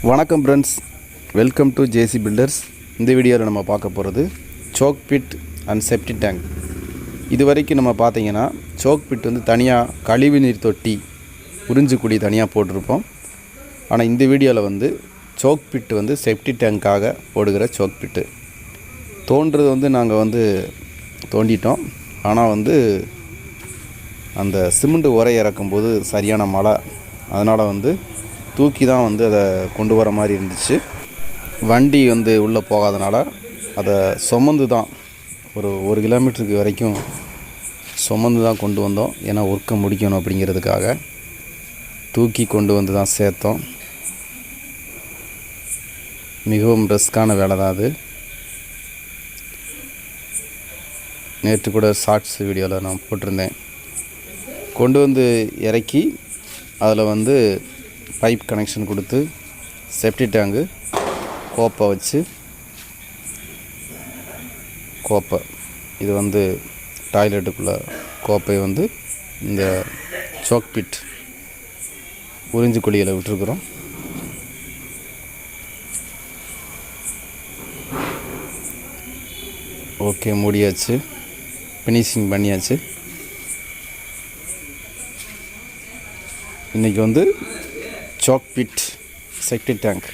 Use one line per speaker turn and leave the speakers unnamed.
வணக்கம் friends, welcome to JC builders. இந்த வீடியோவில் நம்ம பார்க்க போகிறது soak pit and septic tank. இது வரைக்கும் நம்ம பார்த்தீங்கன்னா சோக் பிட் வந்து தனியாக கழிவு நீர் தொட்டி உறிஞ்சுக்குடி தனியாக போட்டிருப்போம். ஆனால் இந்த வீடியோவில் வந்து சோக் பிட் வந்து செப்டி டேங்க்காக போடுகிற சோக் பிட்டு தோன்றது வந்து நாங்கள் வந்து தோண்டிட்டோம். ஆனால் வந்து அந்த சிமெண்ட் உரை இறக்கும்போது சரியான மழை, அதனால் வந்து தூக்கி தான் வந்து அதை கொண்டு வர மாதிரி இருந்துச்சு. வண்டி வந்து உள்ளே போகாதனால அதை சுமந்து தான் ஒரு கிலோமீட்டருக்கு வரைக்கும் சுமந்து தான் கொண்டு வந்தோம். ஏன்னா ஒர்க்கை முடிக்கணும் அப்படிங்கிறதுக்காக தூக்கி கொண்டு வந்து தான் சேர்த்தோம். மிகவும் ரிஸ்க்கான வேலை தான் அது. நேற்று கூட ஷார்ட்ஸ் வீடியோவில் நான் போட்டிருந்தேன். கொண்டு வந்து இறக்கி அதில் வந்து பைப் கனெக்ஷன் கொடுத்து செப்டி டேங்கு கோப்பை வச்சு கோப்பை இது வந்து டாய்லெட்டுக்குள்ளே கோப்பை வந்து இந்த சோக் பிட் உறிஞ்சு குழியில் விட்டுருக்குறோம். ஓகே, மூடியாச்சு, ஃபினிஷிங் பண்ணியாச்சு. இன்றைக்கி வந்து சோக் பிட் செப்டி டேங்க்